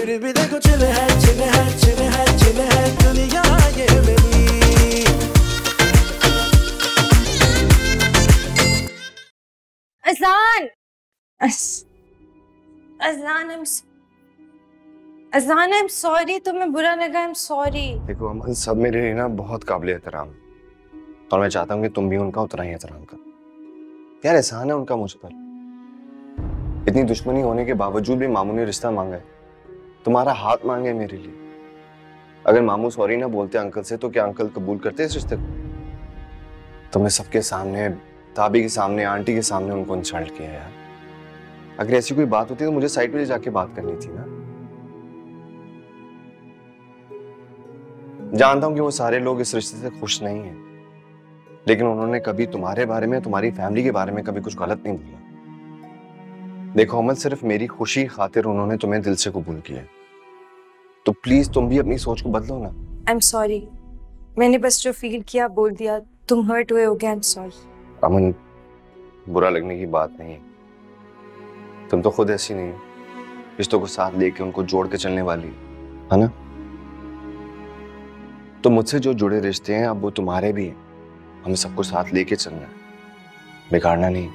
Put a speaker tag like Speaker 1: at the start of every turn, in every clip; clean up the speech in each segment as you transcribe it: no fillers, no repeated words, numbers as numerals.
Speaker 1: फिर भी देखो चिल है चिल है चिल है चिल है दुनिया ये मेरी।
Speaker 2: अज़लान, अज़लान, I'm sorry, तुम्हें बुरा लगा, I'm sorry।
Speaker 3: देखो अमन, सब मेरे लिए ना बहुत काबिल एहतराम, और मैं चाहता हूँ कि तुम भी उनका उतना ही एहतराम करो। यार एहसान है उनका मुझ पर, इतनी दुश्मनी होने के बावजूद भी मामू ने रिश्ता मांगा है, तुम्हारा हाथ मांगे है मेरे लिए। अगर मामू सॉरी ना बोलते अंकल से तो क्या अंकल कबूल करते इस रिश्ते को? तुमने सबके सामने, ताबी के सामने, आंटी के सामने उनको इंसल्ट किया यार। अगर ऐसी कोई बात होती तो मुझे साइड पे जाके बात करनी थी ना। जानता हूं कि वो सारे लोग इस रिश्ते से खुश नहीं हैं, लेकिन उन्होंने कभी तुम्हारे बारे में, तुम्हारी फैमिली के बारे में कभी कुछ गलत नहीं बोला। देखो अमन, सिर्फ मेरी खुशी खातिर उन्होंने तुम्हें दिल से कबूल किया, तो प्लीज तुम भी अपनी सोच को बदलो ना।
Speaker 2: I'm sorry, मैंने बस जो फील किया बोल दिया, तुम हर्ट हुए हो गया, I'm sorry।
Speaker 3: अमन, बुरा लगने की बात नहीं है, तुम तो खुद ऐसी नहीं हो, रिश्तों को साथ लेके उनको जोड़ के चलने वाली है ना। तो मुझसे जो जुड़े रिश्ते हैं अब वो तुम्हारे भी हैं, हमें सबको साथ लेके चलना है, बिगाड़ना नहीं,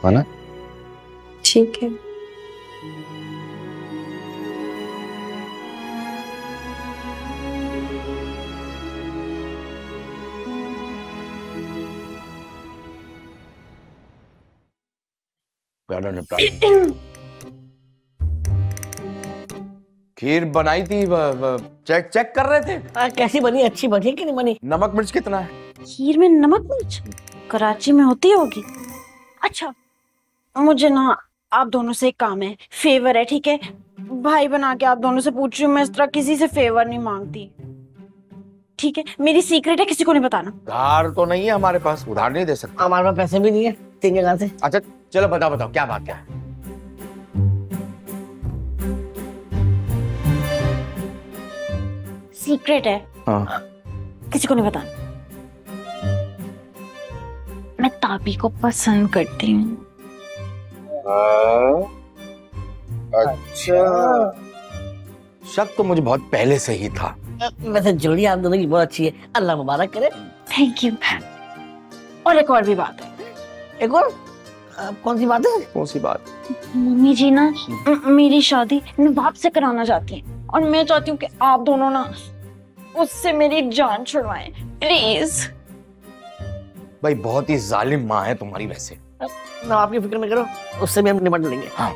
Speaker 3: है ना।
Speaker 2: ठीक है।
Speaker 4: खीर बनाई थी, चेक चेक कर रहे थे।
Speaker 5: कैसी बनी, अच्छी बनी कि नहीं बनी?
Speaker 4: नमक मिर्च कितना है?
Speaker 6: खीर में नमक मिर्च कराची में होती होगी। अच्छा, मुझे ना आप दोनों से एक काम है, फेवर है, ठीक है? भाई बना के आप दोनों से पूछ रही हूँ, मैं इस तरह किसी से फेवर नहीं मांगती, ठीक है? मेरी सीक्रेट है, किसी को नहीं बताना।
Speaker 4: उधार तो नहीं है हमारे पास, उधार नहीं दे सकते।
Speaker 5: हमारे पास पैसे भी नहीं है, तीन जगह से।
Speaker 4: अच्छा चलो बताओ बताओ क्या बात क्या है?
Speaker 6: सीक्रेट है,
Speaker 4: हाँ।
Speaker 6: किसी को नहीं बताना। मैं ताबी को पसंद करती हूँ।
Speaker 4: अच्छा, शक तो मुझे बहुत पहले से ही था।
Speaker 5: वैसे जोड़ी आप दोनों की बहुत अच्छी है, अल्लाह मुबारक करे।
Speaker 6: Thank you. और एक और भी बात है।
Speaker 5: एक और? कौन सी बात है?
Speaker 4: कौन सी बात?
Speaker 6: मम्मी जी ना मेरी शादी नवाब से कराना चाहती हैं, और मैं चाहती हूँ कि आप दोनों ना उससे मेरी जान छुड़वाएं, प्लीज।
Speaker 4: भाई बहुत ही जालिम माँ है तुम्हारी वैसे।
Speaker 5: ना आपकी फिक्र न करो, उससे भी हम निपट लेंगे।
Speaker 4: हाँ।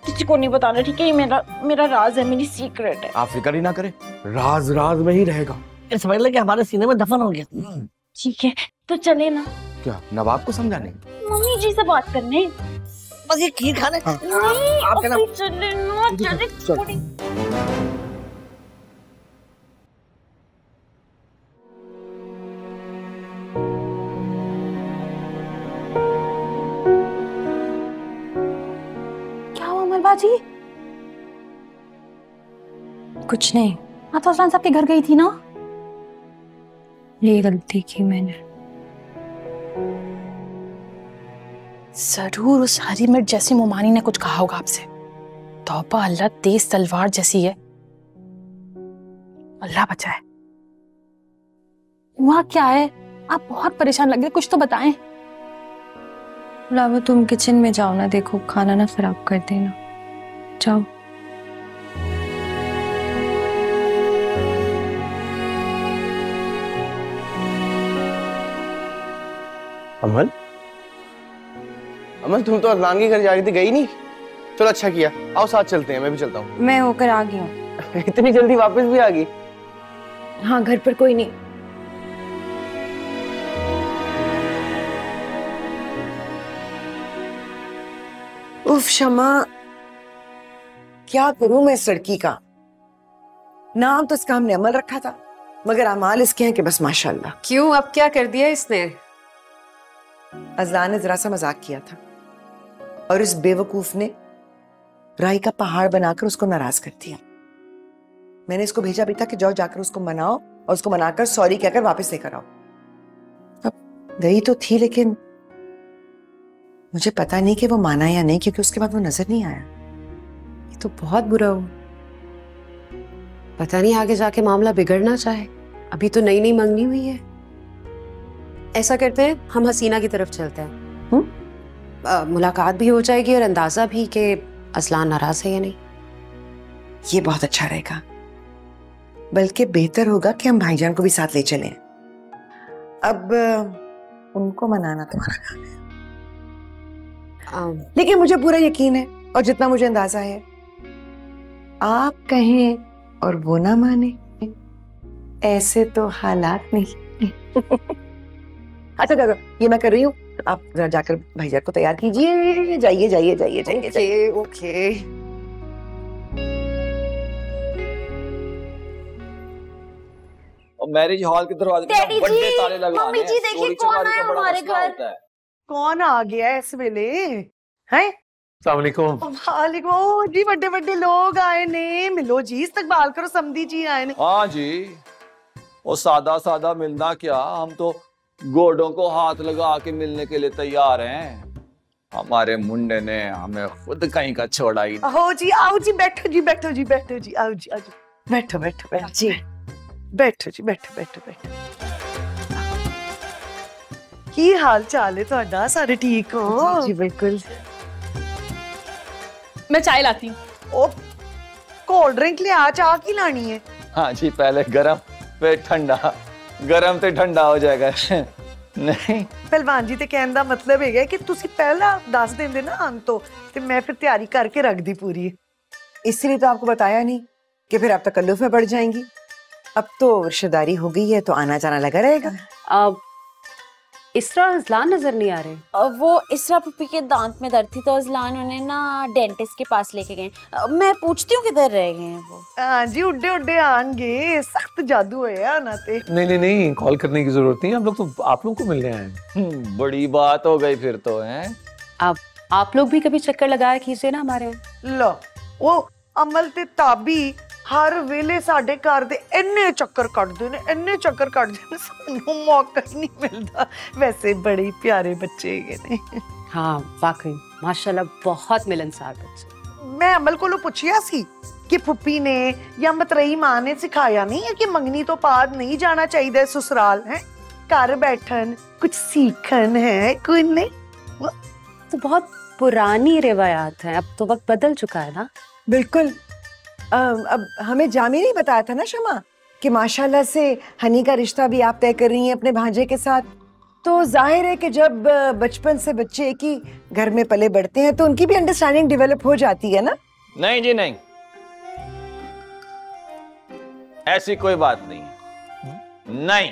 Speaker 6: किसी को नहीं बताना, ठीक है? ये मेरा राज है, मेरी सीक्रेट है।
Speaker 4: आप फिक्र ही ना करें, राज राज में ही रहेगा।
Speaker 5: समझ ले कि हमारे सीने में दफन हो गया।
Speaker 6: ठीक है, तो चले ना।
Speaker 4: क्या नवाब को समझाने?
Speaker 6: मम्मी जी से बात करने।
Speaker 5: बस ये खीर खाने।
Speaker 6: नहीं,
Speaker 5: आप कहना।
Speaker 6: चले ना, चले थोड़ी। क्या हुआ मलबा जी?
Speaker 2: कुछ नहीं,
Speaker 6: मैं तो अज़लान साहब के घर गई थी ना।
Speaker 2: ये गलती की मैंने।
Speaker 7: जरूर उस हरी मिर्च जैसी मोमानी ने कुछ कहा होगा आपसे। तौबा, अल्लाह तेज तलवार जैसी है, अल्लाह बचाए।
Speaker 6: हुआ क्या है? आप बहुत परेशान लग रहे, कुछ तो बताएं।
Speaker 2: लावा, तुम किचन में जाओ ना, देखो खाना ना खराब कर देना, जाओ।
Speaker 4: अमन, अमन तुम तो अदनान के घर जा रही थी, गई नहीं? चलो अच्छा किया, आओ साथ चलते हैं, मैं भी चलता हूँ।
Speaker 2: मैं होकर आ गई हूँ।
Speaker 4: इतनी जल्दी वापस भी आ गई?
Speaker 2: हाँ, घर पर कोई नहीं।
Speaker 8: उफ शमा, क्या करूं मैं इस लड़की का। नाम तो इसका हमने अमल रखा था, मगर अमाल इसके हैं कि बस माशाल्लाह।
Speaker 9: क्यों, अब क्या कर दिया इसने?
Speaker 8: अज़लान ने जरा सा मजाक किया था और इस बेवकूफ ने राई का पहाड़ बनाकर उसको नाराज कर दिया। मैंने इसको भेजा भी था कि जाओ जाकर उसको मनाओ और उसको मनाकर सॉरी कहकर वापस लेकर आओ। अब गई तो थी, लेकिन मुझे पता नहीं कि वो माना या नहीं, क्योंकि उसके बाद वो नजर नहीं आया।
Speaker 9: ये तो बहुत बुरा हुआ। पता नहीं आगे जाके मामला बिगड़ना चाहे। अभी तो नई नई मंगनी हुई है। ऐसा करते हैं, हम हसीना की तरफ चलते हैं। मुलाकात भी हो जाएगी और अंदाजा भी कि असलान नाराज है या नहीं।
Speaker 8: ये बहुत अच्छा रहेगा, बल्कि बेहतर होगा कि हम भाईजान को भी साथ ले चलें। अब उनको मनाना तुम्हारा काम है, लेकिन मुझे पूरा यकीन है और जितना मुझे अंदाजा है, आप कहें और वो ना माने, ऐसे तो हालात नहीं। अच्छा चलो, ये मैं कर रही हूँ, आप जरा जाकर भैया को तैयार कीजिए। जाइए जाइए जाइए जाइए जाइए। ओके।
Speaker 10: और मैरिज हॉल के दरवाजे पे
Speaker 6: डैडी
Speaker 10: बड़े
Speaker 6: जी,
Speaker 10: ताले लगवाने
Speaker 6: मम्मी जी,
Speaker 10: हैं।
Speaker 6: देखिए
Speaker 10: चोरी
Speaker 6: कौन
Speaker 10: चकारी का
Speaker 6: आया
Speaker 10: बड़ा
Speaker 6: हमारे
Speaker 10: मसला
Speaker 6: घर।
Speaker 10: होता है।
Speaker 8: कौन आ गया इस वेले? हैं?
Speaker 11: अस्सलाम वालेकुम।
Speaker 8: वालेकुम जी, बड़े बड़े लोग आए ने। मिलो जी, इस्तकबाल करो, समधी जी आए ने।
Speaker 10: हाँ जी, वो सादा सादा मिलना क्या, हम तो गोडों को हाथ लगा के मिलने के लिए तैयार हैं। हमारे मुंडे ने हमें खुद कहीं का छोड़ा ही नहीं।
Speaker 8: आओ जी, आओ जी, बैठो जी, बैठो जी, बैठो जी, आओ जी, आओ जी, बैठो बैठो बैठो जी, बैठो जी, बैठो बैठो बैठो। की हाल चाल है ਤੁਹਾਡਾ? सारे ठीक हो?
Speaker 2: जी बिल्कुल।
Speaker 7: मैं चाय लाती हूँ।
Speaker 8: ओ, कोल्ड ड्रिंक ले आ, चाह की लानी है?
Speaker 10: हाँ जी, पहले गरम फिर ठंडा, गरम तो ठंडा हो जाएगा। नहीं
Speaker 8: ਪਹਿਲਵਾਨ ਜੀ ਤੇ ਕਹਿਣ ਦਾ ਮਤਲਬ ਹੈਗਾ ਕਿ ਤੁਸੀਂ ਪਹਿਲਾਂ ਦੱਸ ਦਿੰਦੇ ਨਾ ਆਨ ਤੋਂ, ਤੇ मैं फिर तैयारी करके रख दी पूरी। इसलिए तो आपको बताया नहीं कि फिर आप तकल्लुफ में पड़ जाएंगी। अब तो रिश्तेदारी हो गई है तो आना जाना लगा रहेगा।
Speaker 9: अब इसरा अजलान नजर नहीं आ रहे।
Speaker 6: वो इसरा पुप्पी के दांत में दर्द थी तो अजलान उन्हें ना डेंटिस्ट के पास लेके गए। मैं पूछती हूँ किधर रह गए हैं वो।
Speaker 8: हाँ जी, उड्डे उड्डे आएंगे, सख्त जादू है आना ते।
Speaker 11: नहीं नहीं नहीं, कॉल करने की जरूरत नहीं, हम लोग तो आप लोग को मिलने आए हैं।
Speaker 10: बड़ी बात हो गई फिर तो। हैं
Speaker 9: अब आप लोग भी कभी चक्कर लगाया कीजिए ना हमारे यहाँ।
Speaker 8: लो, वो अमल ते ताबी हर वेले साडे घर दे इन्ने चक्कर कटदे ने, इन्ने चक्कर कटदे ने, सानू मौका ही नहीं मिलता। वैसे बड़े प्यारे बच्चे ने।
Speaker 9: हाँ वाकई माशाल्लाह, बहुत मिलनसार बच्चे।
Speaker 8: मैं अमल को पुछिया सी कि फुप्पी ने या मतरई मां ने सिखाया नहीं है कि मंगनी तो बाद नहीं जाना चाहिए ससुराल है, घर बैठन कुछ सीखन है कोई नहीं।
Speaker 9: तो बहुत पुरानी रिवायात है, अब तो वक्त बदल चुका है ना।
Speaker 8: बिल्कुल। अब हमें जामी नहीं बताया था ना शमा कि माशाल्लाह से हनी का रिश्ता भी आप तय कर रही हैं अपने भांजे के साथ। तो जाहिर है कि जब बचपन से बच्चे एक ही घर में पले बढ़ते हैं तो उनकी भी अंडरस्टैंडिंग डेवलप हो जाती है ना।
Speaker 10: नहीं जी नहीं, ऐसी कोई बात नहीं है। नहीं।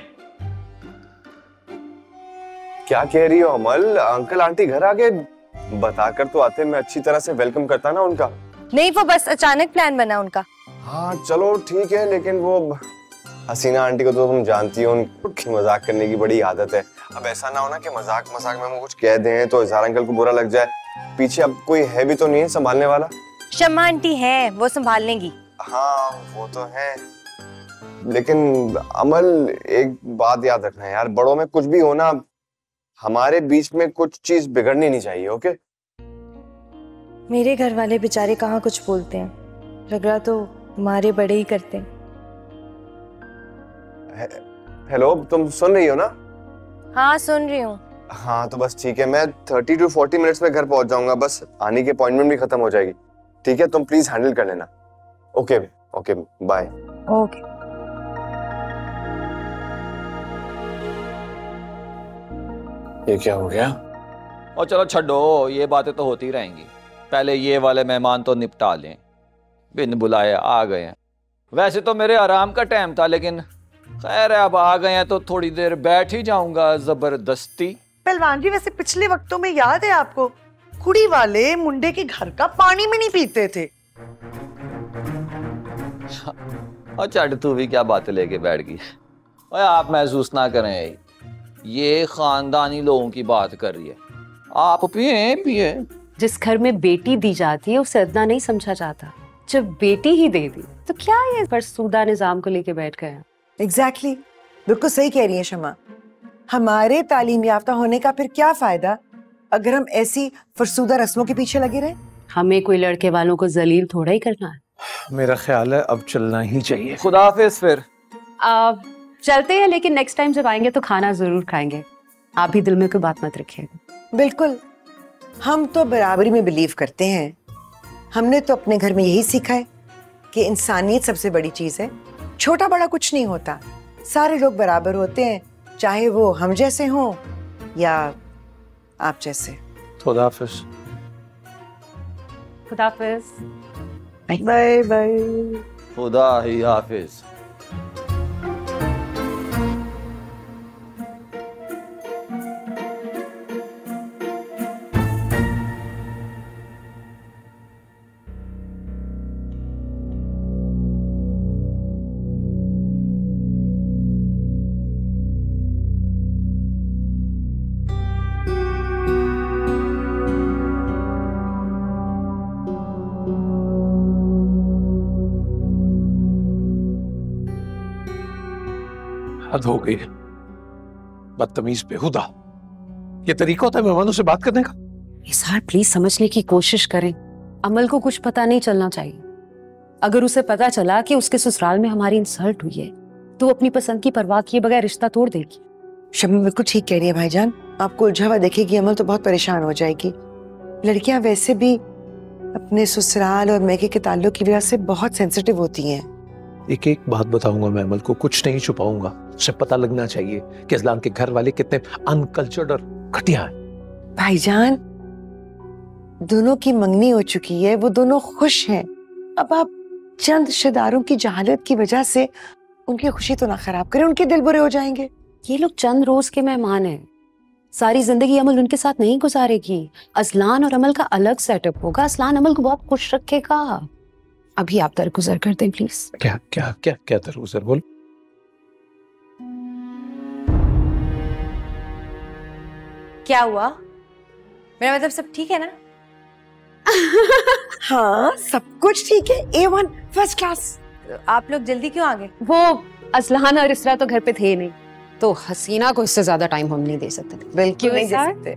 Speaker 3: क्या कह रही हो अमल? अंकल आंटी घर आ गए, बताकर तो आते, मैं अच्छी तरह से वेलकम करता ना उनका।
Speaker 2: नहीं, वो बस अचानक प्लान बना उनका।
Speaker 3: हाँ चलो ठीक है, लेकिन वो हसीना आंटी को तो तुम जानती हो, उनकी मजाक करने की बड़ी आदत है। अब ऐसा ना हो ना कि मजाक मजाक में हम कुछ कह दें तो इज़हार अंकल को बुरा लग जाए। पीछे अब कोई है भी तो नहीं है संभालने वाला?
Speaker 2: शम्मा आंटी है, वो संभाल लेंगी।
Speaker 3: हाँ वो तो है, लेकिन अमल एक बात याद रखना है यार, बड़ों में कुछ भी हो ना, हमारे बीच में कुछ चीज बिगड़नी नहीं चाहिए। ओके?
Speaker 2: मेरे घर वाले बेचारे कहाँ कुछ बोलते हैं, झगड़ा तो हमारे बड़े ही करते हैं।
Speaker 3: हेलो, तुम सुन रही हो ना?
Speaker 2: हाँ सुन रही हूँ।
Speaker 3: हाँ तो बस ठीक है, मैं 30 to 40 मिनट्स में घर पहुंच जाऊंगा, बस आने की अपॉइंटमेंट भी खत्म हो जाएगी। ठीक है, तुम प्लीज हैंडल कर लेना। Okay okay, bye.
Speaker 2: ओके।
Speaker 10: ये क्या हो गया? और चलो छड्डो, ये बातें तो होती रहेंगी। पहले ये वाले मेहमान तो निपटा लें, बिन बुलाए आ गए हैं। वैसे तो मेरे आराम का टाइम था, लेकिन खैर है, अब आ गए हैं तो थोड़ी देर बैठ ही जाऊंगा जबरदस्ती।
Speaker 8: पहलवान जी, वैसे पिछले वक्तों में याद है आपको, कुड़ी वाले मुंडे के घर का पानी भी नहीं पीते थे।
Speaker 10: और चढ़, तू भी क्या बातें लेके बैठ गई। ओए आप महसूस ना करें, ये खानदानी लोगों की बात कर रही है। आप पिए पिए।
Speaker 9: जिस घर में बेटी दी जाती है उसे अदना नहीं समझा जाता, जब बेटी ही दे दी तो क्या ये फरसूदा निजाम को लेके बैठ गए हैं।
Speaker 8: एग्जैक्टली, बिल्कुल सही कह रही है शमा। हमारे तालीम याफ्ता होने का फिर क्या फायदा अगर हम ऐसी फरसूदा रस्मों के पीछे लगे रहे।
Speaker 9: हमें कोई लड़के वालों को जलील थोड़ा ही करना है।
Speaker 11: मेरा ख्याल है अब चलना ही चाहिए।
Speaker 10: खुदा हाफिज फिर।
Speaker 9: चलते हैं, लेकिन नेक्स्ट टाइम जब आएंगे तो खाना जरूर खाएंगे। आप भी दिल में कोई बात मत रखिएगा।
Speaker 8: बिल्कुल, हम तो बराबरी में बिलीव करते हैं। हमने तो अपने घर में यही सीखा है कि इंसानियत सबसे बड़ी चीज है। छोटा बड़ा कुछ नहीं होता, सारे लोग बराबर होते हैं, चाहे वो हम जैसे हों या आप जैसे।
Speaker 11: खुदा हाफिज।
Speaker 9: खुदा हाफिज।
Speaker 8: Bye bye.
Speaker 10: खुदा ही हाफिज।
Speaker 11: हद हो गई, बदतमीज बेहुदा। ये तरीका होता है मेहमानों से बात करने का?
Speaker 9: इज़हार प्लीज समझने की कोशिश करें। अमल को कुछ पता नहीं चलना चाहिए। अगर उसे पता चला कि उसके ससुराल में हमारी इंसल्ट हुई है तो वो अपनी पसंद की परवाह किए बगैर रिश्ता तोड़ देगी।
Speaker 8: शम्मी बिल्कुल ठीक कह रही है भाईजान। आपको उलझा हुआ देखेगी अमल तो बहुत परेशान हो जाएगी। लड़कियां वैसे भी अपने ससुराल और मैके के ताल्लुक की वजह से बहुत सेंसिटिव होती हैं।
Speaker 11: एक एक बात बताऊंगा मैं अमल को, कुछ नहीं छुपाऊंगा। उसे पता लगना चाहिए कि अजलान के घर वाले कितने अनकल्चर्ड और घटिया हैं।
Speaker 8: भाईजान, दोनों की मंगनी हो चुकी है, वो दोनों खुश हैं। अब आप चंद रिश्तेदारों की जहालत की वजह से उनकी खुशी तो ना खराब करें, उनके दिल बुरे हो जाएंगे।
Speaker 9: ये लोग चंद रोज के मेहमान हैं, सारी जिंदगी अमल उनके साथ नहीं गुजारेगी। असलान और अमल का अलग सेटअप होगा। असलान अमल को बहुत खुश रखेगा। अभी आप दरगुजर कर दें प्लीज।
Speaker 11: क्या क्या क्या क्या दरगुजर? बोल।
Speaker 2: क्या हुआ? मेरा मतलब सब ठीक है ना?
Speaker 8: हाँ, सब कुछ ठीक है। A1 first class.
Speaker 2: आप लोग जल्दी क्यों आ गए?
Speaker 9: वो असलान और इसरा तो घर पे थे नहीं, तो हसीना को इससे ज्यादा टाइम हम नहीं दे सकते थे।
Speaker 8: बिल्कुल नहीं दे
Speaker 9: इज़हार?
Speaker 8: सकते।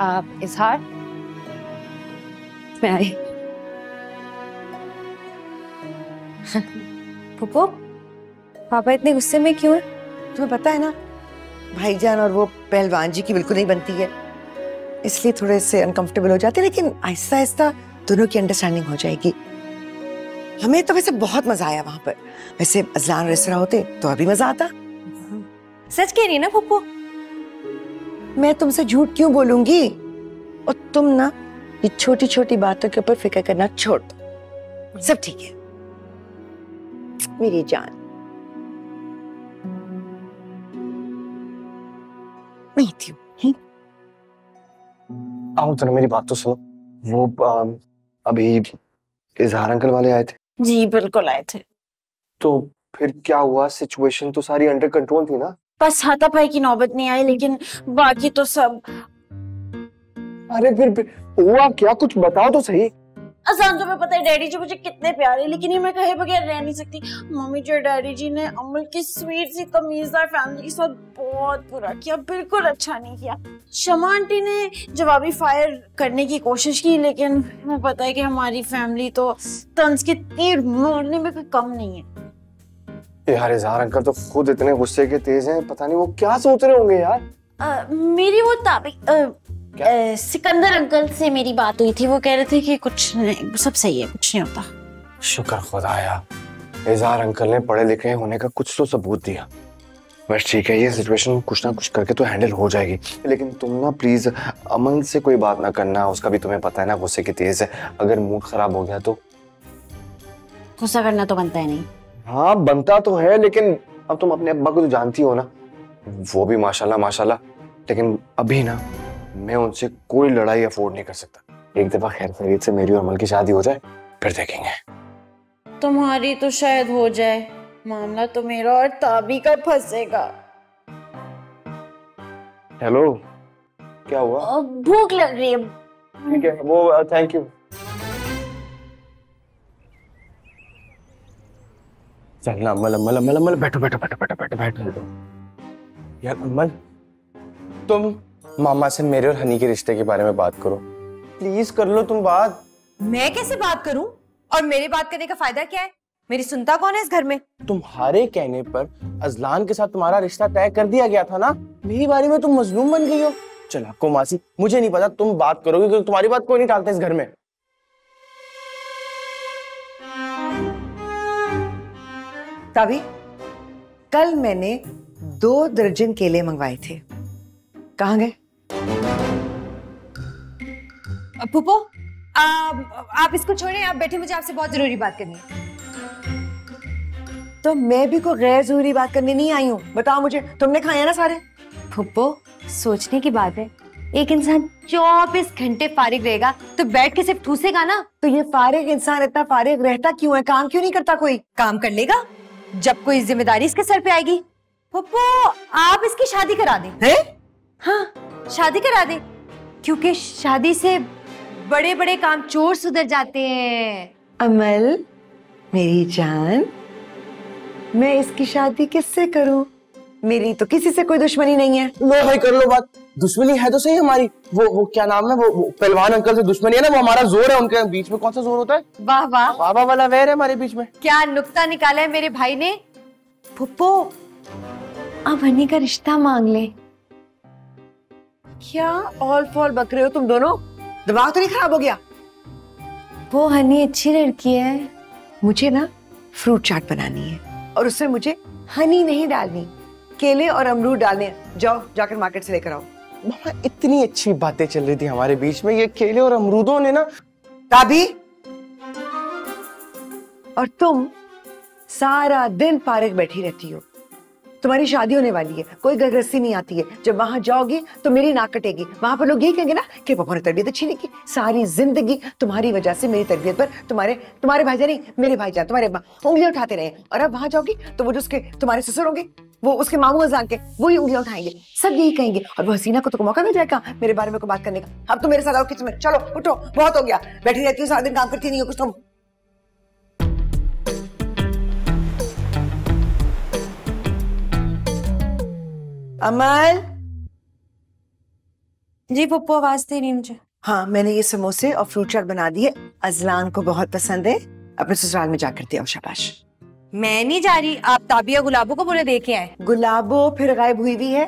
Speaker 9: आप इज़हार मैं आई।
Speaker 2: फूफो, पापा इतने गुस्से में क्यों है?
Speaker 8: तुम्हें पता है ना, भाईजान और वो पहलवान जी की बिल्कुल नहीं बनती है, इसलिए थोड़े से अनकंफर्टेबल हो जाते हैं, लेकिन आहिस्ता आहिस्ता दोनों की अंडरस्टैंडिंग हो जाएगी। हमें तो वैसे बहुत मजा आया वहां पर। वैसे अजलान और इसरा होते तो अभी मजा आता।
Speaker 2: सच कह रही है ना फूफो?
Speaker 8: मैं तुमसे झूठ क्यों बोलूंगी? और तुम ना ये छोटी छोटी बातों के ऊपर फिक्र करना छोड़ दो। सब ठीक है मेरी जान। मैं थी
Speaker 3: आओ जरा मेरी बात तो सुनो। वो अभी इज़हार अंकल वाले आए थे।
Speaker 6: जी बिल्कुल आए थे।
Speaker 3: तो फिर क्या हुआ? सिचुएशन तो सारी अंडर कंट्रोल थी ना?
Speaker 6: बस हाथापाई की नौबत नहीं आई, लेकिन बाकी तो सब।
Speaker 3: अरे फिर हुआ क्या? कुछ बताओ तो सही।
Speaker 6: अजान तुम्हें पता है डैडी जी मुझे कितने प्यारे, लेकिन ये मैं कहे बगैर रह नहीं सकती। मम्मी जी और डैडी जी ने अमल की स्वीट सी तमीजदार फैमिली के साथ बहुत बुरा किया, बिल्कुल अच्छा नहीं किया। शमा आंटी ने जवाबी फायर करने की कोशिश की, लेकिन तुम्हें पता है कि हमारी फैमिली तो तंज के तीर मारने में कोई कम नहीं है।
Speaker 3: यार इज़हार अंकल तो खुद इतने गुस्से के तेज हैं, पता नहीं वो क्या सोच रहे होंगे यार।
Speaker 6: मेरी वो सिकंदर अंकल से मेरी बात हुई थी, वो कह रहे थे कि कुछ नहीं, सब सही है, कुछ नहीं होता।
Speaker 3: शुक्र खुदाया, इज़हार अंकल ने पढ़े लिखे होने का कुछ तो सबूत दिया। बस ठीक है, ये सिचुएशन कुछ ना कुछ करके तो हैंडल हो जाएगी। लेकिन तुम ना प्लीज अमन से कोई बात ना करना, उसका भी तुम्हें पता है ना गुस्से की तेज है। अगर मूड खराब हो गया तो
Speaker 6: गुस्सा करना तो बनता है नहीं।
Speaker 3: हाँ बनता तो है, लेकिन अब तुम अपने अब्बा को तो जानती हो ना, वो भी माशाल्लाह माशाल्लाह। लेकिन अभी ना मैं उनसे कोई लड़ाई अफोर्ड नहीं कर सकता। एक दफा खैर खैरियत से मेरी और अमल की शादी हो जाए फिर देखेंगे।
Speaker 6: तुम्हारी तो शायद हो जाए, मामला तो मेरा और ताबी का फंसेगा।
Speaker 3: हेलो, क्या हुआ?
Speaker 6: भूख लग रही है।
Speaker 3: ठीक है, वो थैंक यू। चलना अमल अमल अमल अमल, बैठो बैठो बैठो बैठो बैठो बैठो। यार अमल, तुम
Speaker 4: मामा से मेरे और हनी के रिश्ते के बारे में बात करो, प्लीज कर लो तुम बात।
Speaker 2: मैं कैसे बात करूं? और मेरे बात करने का फायदा क्या है? मेरी सुनता कौन है इस घर में?
Speaker 4: तुम्हारे कहने पर अजलान के साथ तुम्हारा रिश्ता तय कर दिया गया था ना, मेरी बारी में तुम मजलूम बन गई हो। चला को मासी, मुझे नहीं पता, तुम बात करोगे क्योंकि तुम्हारी बात कोई नहीं टालता इस घर में।
Speaker 8: ताबी, कल मैंने 2 दर्जन केले मंगवाए थे, कहाँ गए?
Speaker 2: पुप्पो, आप इसको छोड़ें, आप बैठे, मुझे आपसे बहुत जरूरी बात करनी है।
Speaker 8: तो मैं भी कोई गैर जरूरी बात करने नहीं आई हूँ, बताओ मुझे, तुमने खाया ना सारे?
Speaker 2: पुप्पो, सोचने की बात है, एक इंसान 24 घंटे फारिग रहेगा तो बैठ के सिर्फ ठूसेगा ना?
Speaker 8: तो ये फारिग इंसान इतना फारिग रहता क्यों है? काम क्यों नहीं करता? कोई
Speaker 2: काम कर लेगा जब कोई जिम्मेदारी इसके सर पे आएगी। पुप्पो, आप इसकी शादी करा दें।
Speaker 8: हैं?
Speaker 2: हाँ, शादी करा दें, क्योंकि शादी से बड़े बड़े काम चोर सुधर जाते हैं।
Speaker 8: अमल, मेरी जान, मैं इसकी शादी किससे करूं? मेरी तो किसी से कोई दुश्मनी नहीं है।
Speaker 4: लो भाई कर लो बात, दुश्मनी है तो सही हमारी। वो क्या नाम है, वो पहलवान अंकल से दुश्मनी है ना, वो हमारा जोर है, उनके बीच में कौन सा जोर होता है?
Speaker 2: वाह वाह,
Speaker 4: बाबा वाला वैर है हमारे बीच में।
Speaker 2: क्या नुक्ता निकाला है मेरे भाई ने। पुप्पो, अब हनी का रिश्ता मांग ले।
Speaker 8: क्या ऑल फॉल बक रहे हो तुम दोनों? दिमाग तो नहीं खराब हो गया?
Speaker 2: वो हनी अच्छी लड़की है।
Speaker 8: मुझे ना फ्रूट चाट बनानी है और उसमें मुझे हनी नहीं डालनी, केले और अमरूद डालने। जाओ, जाकर मार्केट से लेकर आओ।
Speaker 4: मामा, इतनी अच्छी बातें चल रही थी हमारे बीच में, ये केले और अमरूदों ने ना।
Speaker 8: ताबी, और तुम सारा दिन फारिग बैठी रहती हो। तुम्हारी शादी होने वाली है, कोई गृहस्थी नहीं आती है। जब वहां जाओगी तो मेरी नाक कटेगी, वहां पर लोग यही कहेंगे ना कि पापा ने तरबियत अच्छी नहीं की। सारी जिंदगी तुम्हारी वजह से मेरी तरबियत पर तुम्हारे भाईजान नहीं, मेरे भाईजान, तुम्हारे अब्बा उंगलियां उठाते रहे। और अब वहां जाओगी तो वो जो उसके तुम्हारे ससुर होंगे, वो उसके मामू अजान के, वो ही उंगलियां उठाएंगे, सब यही कहेंगे। और वो हसीना को तो मौका मिल जाएगा मेरे बारे में कोई बात करने का। अब तो मेरे साथ आओ किचन में, चलो उठो, बहुत हो गया, बैठी रहती हो सारा दिन, काम करती नहीं हो कुछ तुम। अमल।
Speaker 2: जी पुप्पो, आवाज दे रही मुझे।
Speaker 8: हाँ, मैंने ये समोसे और फ्रूट चाट बना दिए, अजलान को बहुत पसंद है, अपने ससुराल में जाकर दिया। शाबाश।
Speaker 2: मैं नहीं जा रही, आप ताबिया गुलाबो को बोले देखे आए।
Speaker 8: गुलाबो फिर गायब हुई भी है,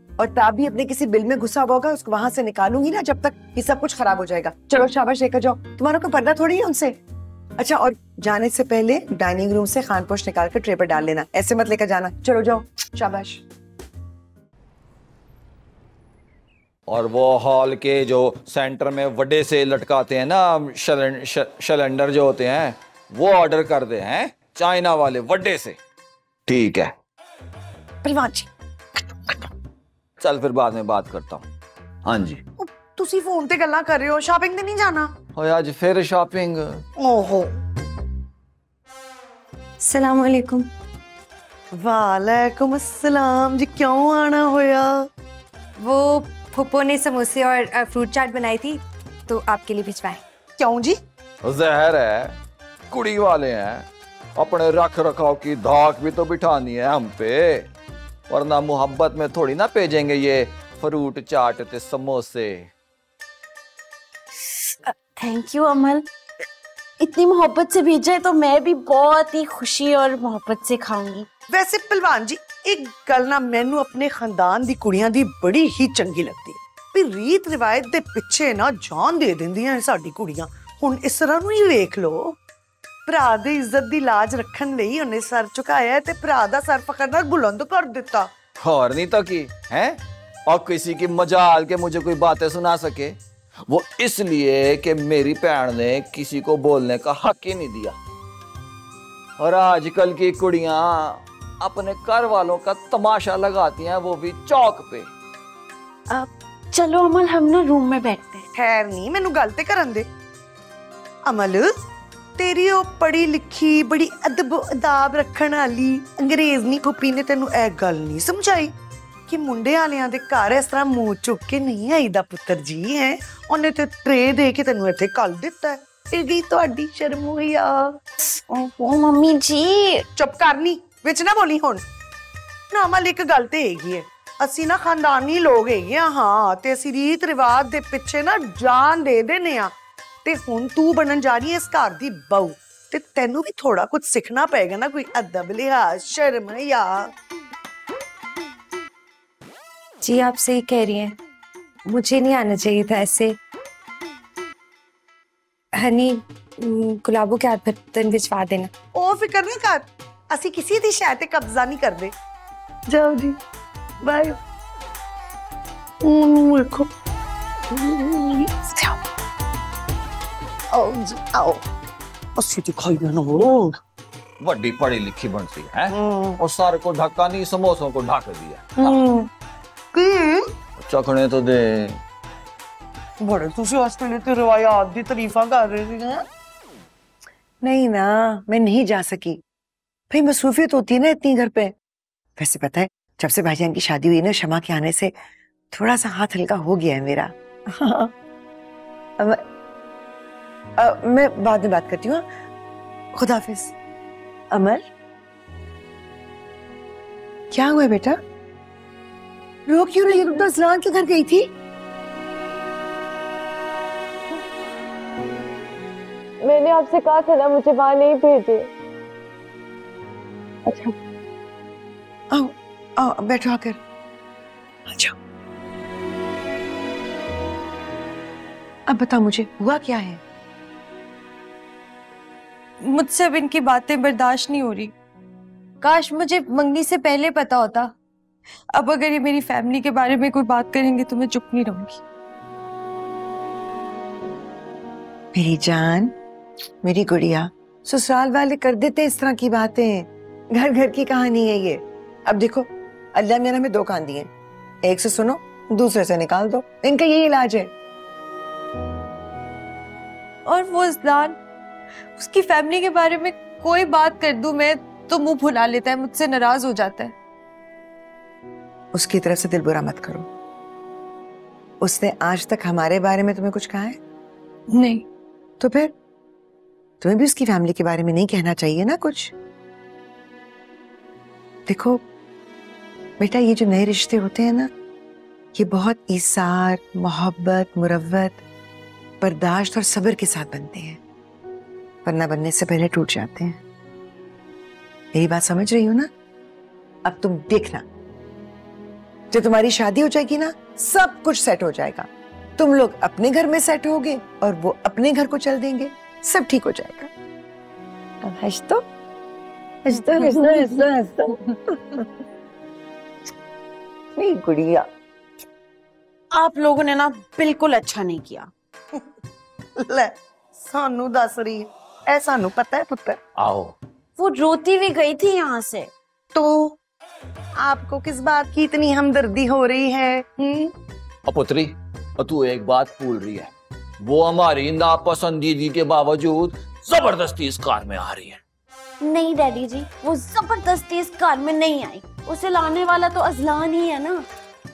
Speaker 8: और ताबी अपने किसी बिल में घुसा होगा, उसको वहां से निकालूंगी ना, जब तक ये सब कुछ खराब हो जाएगा। चलो शाबाश, लेकर जाओ, तुम्हारा कोई पर्दा थोड़ी है उनसे। अच्छा, और जाने से पहले डाइनिंग रूम से खानपोश निकाल कर ट्रे पर डाल लेना, ऐसे मत लेकर जाना। चलो जाओ, शाबाश।
Speaker 10: और वो हॉल के जो सेंटर में वड्डे से लटकाते हैं ना सिलेंडर जो होते हैं, वो ऑर्डर कर दे हैं चाइना वाले वड्डे से। ठीक है
Speaker 8: पहलवान जी,
Speaker 10: चल फिर बाद में बात करता हूँ। हाँ जी।
Speaker 8: तुसी फोन ते गल्ला कर रहे हो, शॉपिंग ते नहीं जाना?
Speaker 10: और आज फिर शॉपिंग।
Speaker 8: ओहो,
Speaker 2: सलाम अलैकुम।
Speaker 8: वालेकुम अस्सलाम जी, क्यों आना होया?
Speaker 2: वो फुप्पो ने समोसे और फ्रूट चाट बनाई थी तो आपके लिए भिजवाए।
Speaker 8: क्यों जी?
Speaker 10: जहर है, कुड़ी वाले हैं, अपने रख रखाव की धाक भी तो बिठानी है हम पे, वरना मोहब्बत में थोड़ी ना भेजेंगे ये फ्रूट चाट ते समोसे।
Speaker 6: थैंक यू अमल, इतनी मोहब्बत से भेजा है तो मैं भी बहुत ही खुशी और मोहब्बत से खाऊंगी।
Speaker 8: वैसे पहलवान जी, एक गल ना मैनू अपने खानदान दी कुड़ियां दी बड़ी ही चंगी लगदी है भी रीत रिवायत दे पिछे ना जान दे दिंदियां साडी कुड़ियां। हुण इस तरह नूं ही वेख लो, भरा दी इज्जत दी लाज रखन लई उन्हें सर झुकाया ते भरा दा सर फखर नाल बुलंद कर दिता।
Speaker 10: और नहीं तो की है, और किसी की मजाल के मुझे कोई बातें सुना सके, वो इसलिए कि मेरी भैन ने किसी को बोलने का हक ही नहीं दिया। और आजकल की कुड़ियां अपने घर वालों का तमाशा लगाती हैं, वो भी चौक पे।
Speaker 6: चलो अमल, हम ना रूम में बैठते हैं।
Speaker 8: खैर नहीं, मैनू गल ते करन दे। अमल, तेरी ओ पढ़ी लिखी बड़ी अदब अदाब रखन वाली अंग्रेजनी फुप्पी ने तेनू ए गल नहीं समझाई कि मुंडे वालियां दे घर इस तरह मुंह चुक के नहीं आईदा पुत्तर जी है। उन्हें ते ट्रे दे के तेनू इत्थे कल दिता है। एडी तुहाडी शर्म हुई आ।
Speaker 6: ओहो मम्मी जी,
Speaker 8: चुप करनी, विच ना बोली हुण ना। अमल, एक गल ते हैगी है, ਅਸੀਂ ਨਾ ਖਾਨਦਾਨੀ ਲੋਕ ਹੈਗੇ ਆ ਹਾਂ ਤੇ ਅਸੀਂ ਰੀਤ ਰਿਵਾਜ ਦੇ ਪਿੱਛੇ ਨਾ ਜਾਨ ਦੇ ਦੇਨੇ ਆ ਤੇ ਹੁਣ ਤੂੰ ਬਣਨ ਜਾ ਰਹੀ ਹੈ ਇਸ ਘਰ ਦੀ ਬਹੂ ਤੇ ਤੈਨੂੰ ਵੀ ਥੋੜਾ ਕੁਝ ਸਿੱਖਣਾ ਪਏਗਾ ਨਾ, ਕੋਈ ਅਦਬ लिहाज शर्म या।
Speaker 2: जी आप सही कह रही हैं, मुझे नहीं आना चाहिए था ऐसे। हनी गुलाबों के हाथ बर्तन भिजवा देना।
Speaker 8: ओ फिक्र नहीं कर, ਅਸੀਂ ਕਿਸੇ ਦੀ ਸ਼ੈ ਤੇ ਕਬਜ਼ਾ ਨਹੀਂ ਕਰਦੇ। ਜਾਓ ਜੀ, ਬਾਏ। ਵੇਖੋ आओ जी आओ।
Speaker 10: अस्सी दिखाई देना हो वड्डी पढ़ी लिखी बनती है और सारे को ढक्का नहीं समोसों को ढक दिया। चखने तो दे।
Speaker 8: बड़े तुझे हॉस्टल तो रिवायात दी तारीफा कर रहे थे ना। नहीं ना, मैं नहीं जा सकी भाई, मसरूफियत होती है ना इतनी घर पे। वैसे पता है जब से भाईजान की शादी हुई ना, शमा के आने से थोड़ा सा हाथ हल्का हो गया है मेरा। मैं बाद में बात करती हूँ। खुदाफिज। अमर क्या हुआ बेटा, रो क्यों रही है? तुम तो अज़लान के घर गई थी।
Speaker 2: मैंने आपसे कहा था ना मुझे वहां नहीं भेजे।
Speaker 8: अच्छा आओ आओ बैठो आकर। अच्छा अब बताओ मुझे हुआ क्या है?
Speaker 2: मुझसे अब इनकी बातें बर्दाश्त नहीं हो रही। काश मुझे मंगनी से पहले पता होता। अब अगर ये मेरी फैमिली के बारे में कोई बात करेंगे तो मैं चुप नहीं रहूंगी।
Speaker 8: मेरी जान, मेरी गुड़िया, ससुराल वाले कर देते इस तरह की बातें, घर घर की कहानी है ये। अब देखो अल्लाह मेरा में दो कान दिए, एक से सुनो दूसरे से निकाल दो, इनका यही इलाज है।
Speaker 2: और वो अज़लान, उसकी फैमिली के बारे में कोई बात कर दूं मैं तो मुंह फुला लेता है, मुझसे नाराज हो जाता है।
Speaker 8: उसकी तरफ से दिल बुरा मत करो। उसने आज तक हमारे बारे में तुम्हें कुछ कहा है?
Speaker 2: नहीं।
Speaker 8: तो फिर तुम्हें भी उसकी फैमिली के बारे में नहीं कहना चाहिए ना कुछ। देखो बेटा, ये जो नए रिश्ते होते हैं ना, ये बहुत ईसार, मोहब्बत, मुरव्वत, बर्दाश्त और सब्र के साथ बनते हैं, वरना बनने से पहले टूट जाते हैं। मेरी बात समझ रही हो ना? अब तुम देखना, जब तुम्हारी शादी हो जाएगी ना, सब कुछ सेट हो जाएगा। तुम लोग अपने घर में सेट होगे और वो अपने घर को चल देंगे, सब ठीक हो जाएगा।
Speaker 2: अब हंस तो हंस तो हंस तो हंस तो हंस तो।
Speaker 8: नहीं गुड़िया,
Speaker 6: आप लोगों ने ना बिल्कुल अच्छा नहीं किया।
Speaker 8: ले सानू दस रही है, ऐसा नू पता है पुत्र।
Speaker 10: आओ।
Speaker 6: वो रोती हुई गई थी यहाँ से।
Speaker 8: तो आपको किस बात की इतनी हमदर्दी हो रही है?
Speaker 10: पुत्री, तू एक बात भूल रही है, वो हमारी नापसंदीदगी के बावजूद जबरदस्ती इस कार में आ रही है।
Speaker 6: नहीं डैडी जी, वो जबरदस्ती इस कार में नहीं आई, उसे लाने वाला तो अज़लान ही है ना।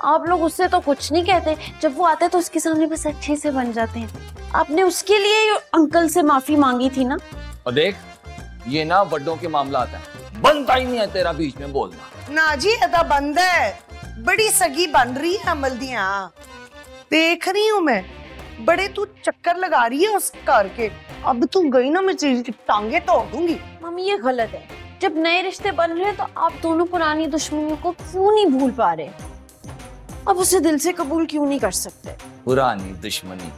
Speaker 6: आप लोग उससे तो कुछ नहीं कहते, जब वो आता है तो उसके सामने बस अच्छे से बन जाते हैं। आपने उसके लिए अंकल से माफी मांगी थी ना।
Speaker 10: और देख, ये ना बड्डों के मामला आता है, बनता ही नहीं है तेरा बीच में बोलना।
Speaker 8: ना जी अदा बंद है, बड़ी सगी बन रही है अमल दिया, देख रही हूँ मैं। बड़े तू चक्कर लगा रही है उस कार के। अब तू गई ना, मैं टांगे तोड़ दूंगी।
Speaker 6: मम्मी ये गलत है, जब नए रिश्ते बन रहे हैं तो आप दोनों पुरानी दुश्मनियों को क्यों नहीं भूल पा रहे? अब उसे दिल से कबूल क्यों नहीं कर सकते?
Speaker 10: पुरानी दुश्मनी,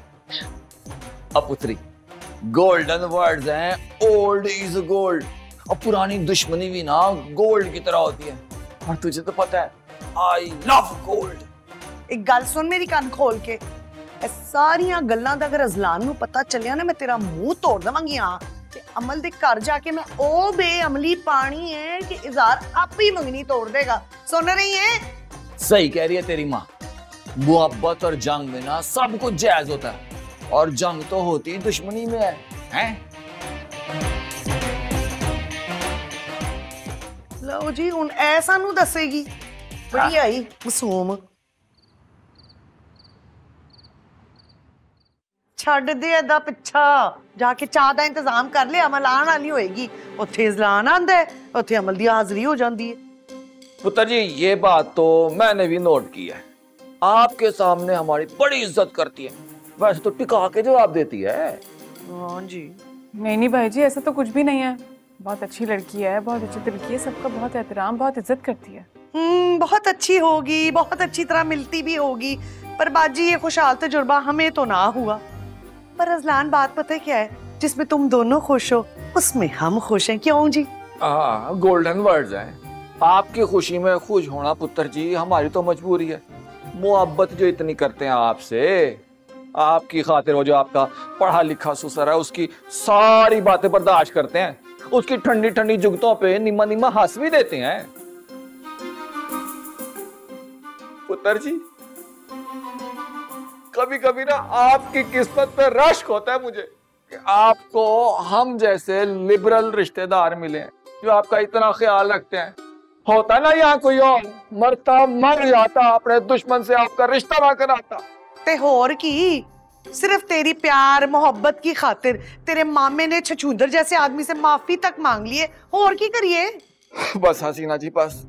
Speaker 10: अब पुत्री, गोल्डन वर्ड्स हैं, ओल्ड इज गोल्ड। और पुरानी दुश्मनी भी ना गोल्ड की तरह होती है, और तुझे तो पता है आई लव गोल्ड।
Speaker 8: एक गल सुन मेरी कान खोल के, सारियां गल्लां दा अगर अज़लान नू पता चलिया ना, मैं तेरा मुंह तोड़ देवांगी। हाँ ते अमल दे घर जाके मैं ओ बेअमली पानी है कि इज़हार आप ही मंगनी तोड़ देगा। सुन रही है?
Speaker 10: सही कह रही है तेरी माँ। मोहब्बत और जंग में ना सब कुछ जायज होता है, और जंग तो होती दुश्मनी में है, हैं?
Speaker 8: लो जी, हुन ऐसा नू दसेगी। बड़ी आई मासूम। छड़ दे अदा पिछा, जाके चाह दा इंतजाम कर ले, अमल आने वाली होएगी। उत्थे इज़लान आंदा है, उत्थे अमल दी हाज़री हो जाती है।
Speaker 10: पुत्र जी ये बात तो मैंने भी नोट की है, आपके सामने हमारी बड़ी इज्जत करती है, वैसे तो टिका के जवाब देती है।
Speaker 8: हाँ जी।
Speaker 7: नहीं भाई जी, ऐसा तो कुछ भी नहीं है। बहुत अच्छी लड़की है, बहुत अच्छी लड़की है, सबका बहुत एहतराम, बहुत इज्जत करती है।
Speaker 8: बहुत अच्छी होगी, बहुत अच्छी तरह मिलती भी होगी, पर बाजी ये खुशहाल तजुर्बा हमें तो ना हुआ। पर अजलान बात पता है क्या है, जिसमें तुम दोनों खुश हो उसमें हम खुश हैं, क्यों जी?
Speaker 10: गोल्डन वर्ड्स हैं। आपकी खुशी में खुश होना पुत्र जी हमारी तो मजबूरी है। मोहब्बत जो इतनी करते हैं आपसे, आपकी खातिर वो जो आपका पढ़ा लिखा ससुर है उसकी सारी बातें बर्दाश्त करते हैं, उसकी ठंडी ठंडी जुगतों पे निम्मा निम्मा हंस भी देते हैं। पुत्र जी कभी कभी ना आपकी किस्मत पे रश्क होता है मुझे कि आपको हम जैसे लिबरल रिश्तेदार मिले जो आपका इतना ख्याल रखते हैं। होता ना यहाँ कोई और मरता मर जाता, अपने दुश्मन से आपका रिश्ता ना कराता।
Speaker 8: ते होर की, सिर्फ तेरी प्यार मोहब्बत की खातिर तेरे मामे ने छछूंदर जैसे आदमी से माफी तक मांग लिए, और की करिए?
Speaker 10: बस हसीना जी, बस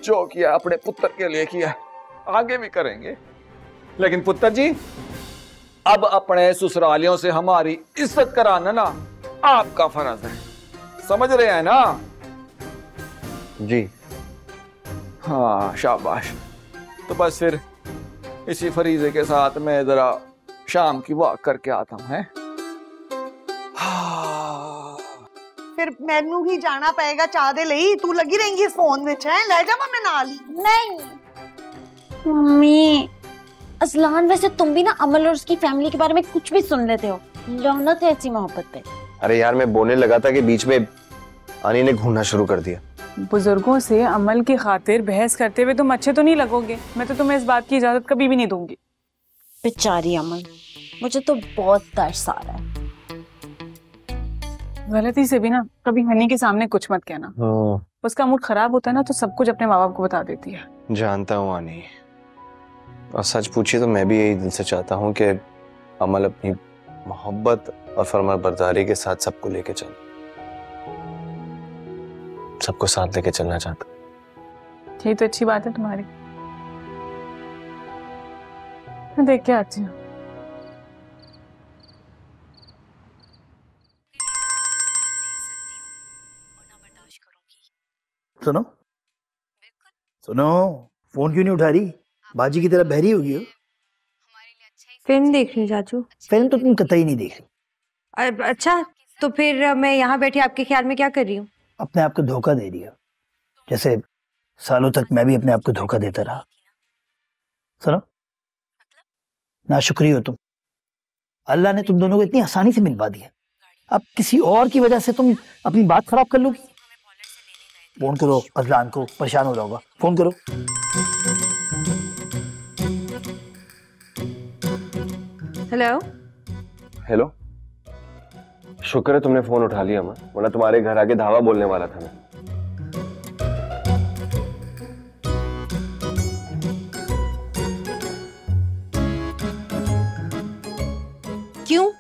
Speaker 10: जो किया अपने पुत्र के लिए किया, आगे भी करेंगे। लेकिन पुत्र जी अब अपने ससुरालियों से हमारी इज्जत कराना ना आपका फर्ज है, समझ रहे हैं ना?
Speaker 3: जी
Speaker 10: हाँ शाबाश। तो बस फिर इसी फरीजे के साथ मैं जरा शाम की वॉक करके आता हूँ।
Speaker 8: फिर मैनू ही जाना पड़ेगा चाह दे लई, तू लगी रहेंगी इस फोन विच है, ले जा मैं नाल ही।
Speaker 6: नहीं मम्मी, अजलान वैसे तुम भी ना अमल और उसकी फैमिली के बारे में कुछ भी सुन लेते हो, लानत है ऐसी मोहब्बत पे।
Speaker 3: अरे यार मैं बोलने लगा था कि बीच में आनी ने घूरना शुरू कर दिया।
Speaker 7: बुजुर्गों से अमल की खातिर बहस करते हुए तुम अच्छे तो नहीं लगोगे, मैं तो तुम्हें इस बात की इजाजत कभी भी नहीं दूंगी।
Speaker 6: बेचारी अमल, मुझे तो बहुत तरस आ रहा है।
Speaker 7: गलती से भी ना कभी हनी के सामने कुछ मत कहना, उसका मूड खराब होता है ना तो सब कुछ अपने माँ बाप को बता देती है।
Speaker 3: जानता हूँ आनी, और सच पूछिए तो मैं भी यही दिल से चाहता हूँ कि अमल अपनी मोहब्बत और फरमाबरदारी के साथ सबको लेके चल, सबको साथ लेके चलना चाहता।
Speaker 7: ये तो अच्छी बात है तुम्हारी, मैं देख के आती हूँ।
Speaker 12: सुनो सुनो, फोन क्यों नहीं उठा रही? बाजी की तरह बहरी होगी हो।
Speaker 2: फिल्म देख रही चाचू।
Speaker 12: फिल्म तो तुम कतई नहीं देख रही।
Speaker 2: अच्छा तो फिर मैं यहाँ बैठी आपके ख्याल में क्या कर रही हूँ?
Speaker 12: अपने आप को धोखा दे रही हो, जैसे सालों तक मैं भी अपने आप को धोखा देता रहा। सुनो, नाशुक्री हो तुम, अल्लाह ने तुम दोनों को इतनी आसानी से मिलवा दिया, अब किसी और की वजह से तुम अपनी बात खराब कर लोगी। फोन करो अजलान को, परेशान हो रहा होगा, फोन करो।
Speaker 2: हेलो
Speaker 3: हेलो, शुक्र है तुमने फोन उठा लिया, मैं वरना तुम्हारे घर आके धावा बोलने वाला था मैं।
Speaker 2: क्यों,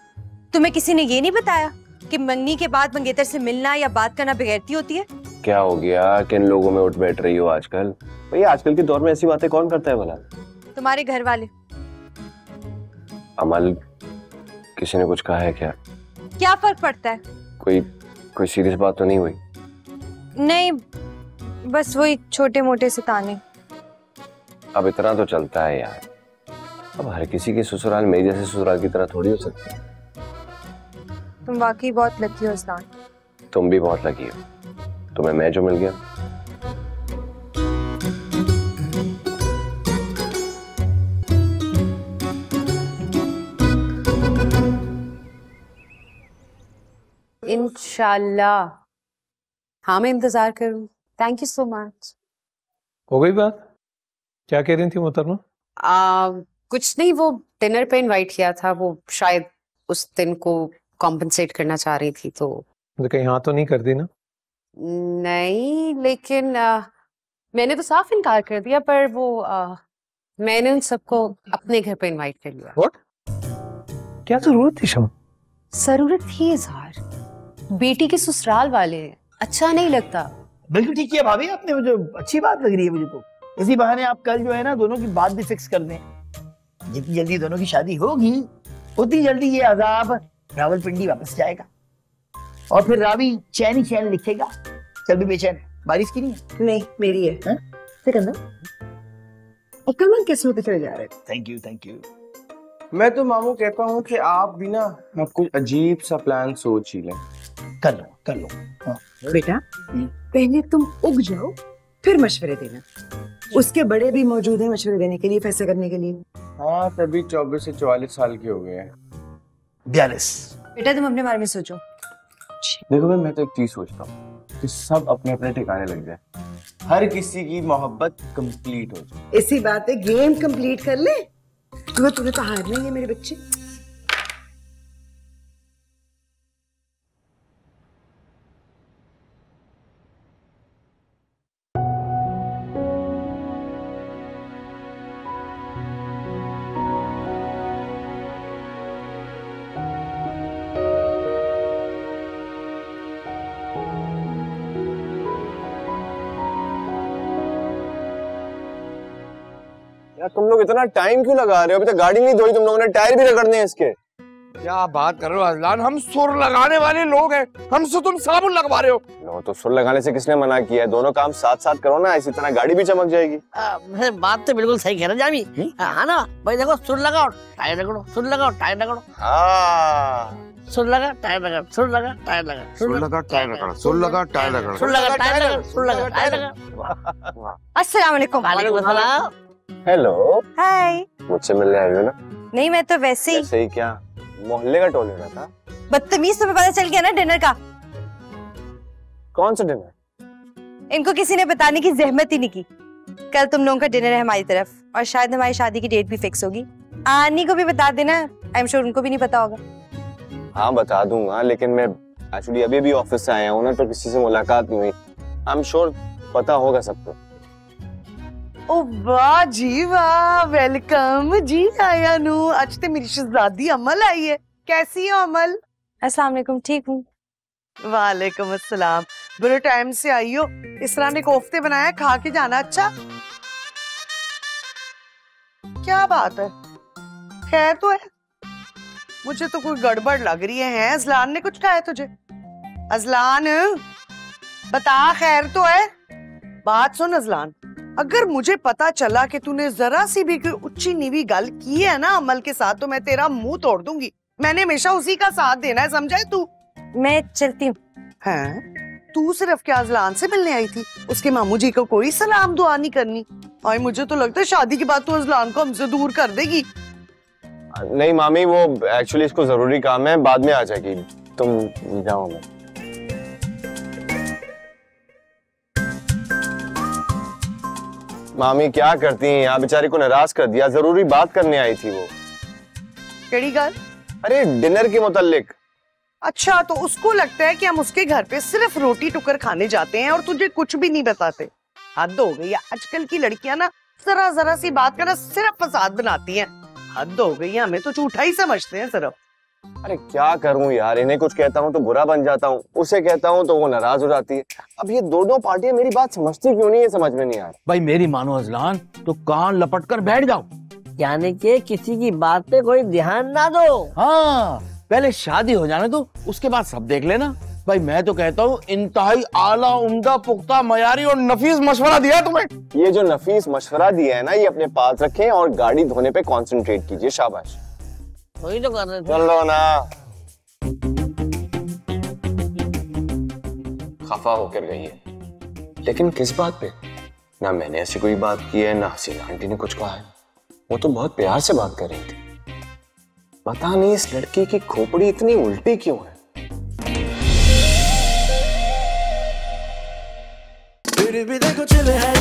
Speaker 2: तुम्हें किसी ने ये नहीं बताया कि मंगनी के बाद मंगेतर से मिलना या बात करना बेगैरती होती है?
Speaker 3: क्या हो गया, किन लोगों में उठ बैठ रही हो आजकल? भैया आजकल के दौर में ऐसी बातें कौन करता है भला?
Speaker 2: तुम्हारे घर वाले।
Speaker 3: अमल, किसी ने कुछ कहा है क्या?
Speaker 2: क्या फर्क पड़ता है?
Speaker 3: कोई सीरियस बात तो नहीं हुई?
Speaker 2: नहीं, बस वही छोटे मोटे से ताने।
Speaker 3: अब इतना तो चलता है यार, अब हर किसी की ससुराल मेरी जैसे ससुराल की तरह थोड़ी हो सकती है।
Speaker 2: तुम वाकई बहुत लकी हो अजलान।
Speaker 3: तुम भी बहुत लकी हो, तुम्हें मैं जो मिल गया।
Speaker 9: इंशाल्लाह। हाँ मैं इंतजार करूँ। Thank you so much.
Speaker 11: हो गई बात? क्या कह रही थी मोहतरमा?
Speaker 9: कुछ नहीं, वो डिनर पे इनवाइट किया था, वो शायद उस दिन को कॉम्पनसेट करना चाह रही थी तो
Speaker 11: कहीं हाँ तो नहीं कर दी ना?
Speaker 9: नहीं, लेकिन मैंने तो साफ इनकार कर दिया, पर वो मैंने उन सबको अपने घर पे इनवाइट कर लिया।
Speaker 11: What? क्या जरूरत थी शम?
Speaker 9: जरूरत थी इजहार, बेटी के ससुराल वाले, अच्छा नहीं लगता
Speaker 12: बिल्कुल ठीक किया भाभी आपने, मुझे अच्छी बात लग रही है मुझे तो। इसी बहाने आप कल जो है ना दोनों की बात भी फिक्स कर दें। जितनी जल्दी दोनों की शादी होगी उतनी जल्दी ये अजाब रावलपिंडी वापस जाएगा और फिर रावी चैन ही चैन लिखेगा। चल भी बेचैन, बारिश की नहीं है?
Speaker 8: नहीं मेरी है। कमल कैसे होते चले जा रहे?
Speaker 12: Thank you thank you.
Speaker 4: मैं तो मामू कहता हूँ कि आप भी ना कुछ अजीब सा प्लान सोच ही लें।
Speaker 12: कर लो। हाँ।
Speaker 8: बेटा पहले तुम उग जाओ फिर मशवरे देना। उसके बड़े भी मौजूद हैं मशवरे देने के लिए, फैसले करने के लिए।
Speaker 4: हाँ तभी 24 से 44 साल के हो गए हैं।
Speaker 12: 42।
Speaker 2: बेटा तुम अपने बारे में सोचो।
Speaker 4: देखो भाई, मैं तो एक चीज सोचता हूँ कि सब अपने अपने ठिकाने लग जाए, हर किसी की मोहब्बत कंप्लीट हो जाए।
Speaker 8: इसी बात है, गेम कंप्लीट कर ले। तुम्हें तो हारना ही है मेरे बच्चे।
Speaker 3: तुम लोग इतना टाइम क्यों लगा रहे हो? अभी तक गाड़ी नहीं धोई तुम लोगों ने, टायर भी रगड़ने हैं इसके।
Speaker 4: क्या बात कर रहे हो अजलान, हम सुर लगाने वाले लोग हैं, हमसे तुम साबुन लगवा रहे हो।
Speaker 3: नो, तो सुर लगाने से किसने मना किया है? दोनों काम साथ साथ करो ना, इसी तरह गाड़ी भी चमक जाएगी।
Speaker 5: बात तो बिल्कुल सही कह रहे जामी। हाँ ना भाई, देखो सुर लगाओ टायर रगड़ो, सुर लगाओ टायर रगड़ो।
Speaker 3: हाँ,
Speaker 5: सुर लगा टायर रगड़, सुर लगा टायर रगड़,
Speaker 3: सुर लगा टायर रगड़, सुर लगा टायर रगड़,
Speaker 5: सुर लगा टायर रगड़, सुर लगा टायर रगड़।
Speaker 2: अस्सलाम वालेकुम।
Speaker 5: वालेकुम अस्सलाम।
Speaker 3: हेलो,
Speaker 2: हाय।
Speaker 3: मुझसे मिलने आई हो ना?
Speaker 2: नहीं मैं तो वैसे ही।
Speaker 3: वैसे ही क्या, मोहल्ले का टोल रहा था?
Speaker 2: बदतमीज, तुम्हें पता चल गया ना डिनर का?
Speaker 3: कौन सा डिनर?
Speaker 2: इनको किसी ने बताने की जहमत ही नहीं की। कल तुम लोगों का डिनर है हमारी तरफ और शायद हमारी शादी की डेट भी फिक्स होगी। आनी को भी बता देना, आई एम श्योर उनको भी नहीं पता होगा।
Speaker 3: हाँ बता दूंगा, लेकिन मैं एक्चुअली अभी भी ऑफिस से आया हूँ ना, तो किसी से मुलाकात नहीं हुई। आई एम श्योर पता होगा सबको।
Speaker 8: ओ वाह जी वाह, वेलकम जी आया नू। आज तो मेरी शहजादी अमल आई है। कैसी हो अमल?
Speaker 2: अस्सलाम वालेकुम, ठीक हूँ।
Speaker 8: वालेकुम अस्सलाम। बड़े टाइम से आई हो। इस तरह ने कोफ्ते बनाया, खा के जाना। अच्छा क्या बात है, खैर तो है? मुझे तो कोई गड़बड़ लग रही है। अजलान ने कुछ कहा है तुझे? अजलान बता, खैर तो है? बात सुन अजलान, अगर मुझे पता चला कि तूने जरा सी भी कोई ऊंची नीवी गल की है ना अमल के साथ, तो मैं तेरा मुंह तोड़ दूंगी। मैंने हमेशा उसी का साथ देना है, समझा है तू?
Speaker 2: मैं चलती हूँ।
Speaker 8: हैं? तू सिर्फ क्या अजलान से मिलने आई थी? उसके मामू जी को कोई सलाम दुआ नहीं करनी? आई मुझे तो लगता है शादी के बाद तू अजलान को हमसे दूर कर देगी।
Speaker 3: नहीं मामी, वो एक्चुअली इसको जरूरी काम है, बाद में आ जाएगी। तुम जाओ। मैं मामी क्या करती हैं यहाँ, बेचारी को नाराज कर दिया। जरूरी बात करने आई थी वो।
Speaker 8: केड़ी गल?
Speaker 3: अरे डिनर के मुतालिक।
Speaker 8: अच्छा, तो उसको लगता है कि हम उसके घर पे सिर्फ रोटी टुकर खाने जाते हैं और तुझे कुछ भी नहीं बताते। हद हो गई है, आजकल की लड़कियां ना जरा जरा सी बात करना सिर्फ फसाद बनाती हैं। हद हो गई है, हमें तो झूठा ही समझते हैं सिर्फ।
Speaker 3: अरे क्या करूं यार, इन्हें कुछ कहता हूँ तो बुरा बन जाता हूँ, उसे कहता हूँ तो वो नाराज हो जाती है। अब ये दोनों पार्टियां मेरी बात समझती क्यों नहीं है, समझ में नहीं आ रहा।
Speaker 12: भाई मेरी मानो अजलान, तो कान लपट कर बैठ जाओ।
Speaker 5: यानी कि किसी की बात पे कोई ध्यान ना दो।
Speaker 4: हाँ, पहले शादी हो जाने दो, उसके बाद सब देख लेना। भाई मैं तो कहता हूँ इंतहाई आला उम्दा पुख्ता मयारी और नफीस मशवरा दिया तुम्हें।
Speaker 3: ये जो नफीस मशवरा दिया है ना, ये अपने पास रखें और गाड़ी धोने पे कंसंट्रेट कीजिए। शाबाश,
Speaker 5: वही तो कर रहे थे।
Speaker 3: चलो ना। खफा होकर गई है, लेकिन किस बात पे? ना मैंने ऐसी कोई बात की है, ना हसीना आंटी ने कुछ कहा है। वो तो बहुत प्यार से बात कर रही थी। पता नहीं इस लड़की की खोपड़ी इतनी उल्टी क्यों है।
Speaker 1: फिर भी देखो चिल है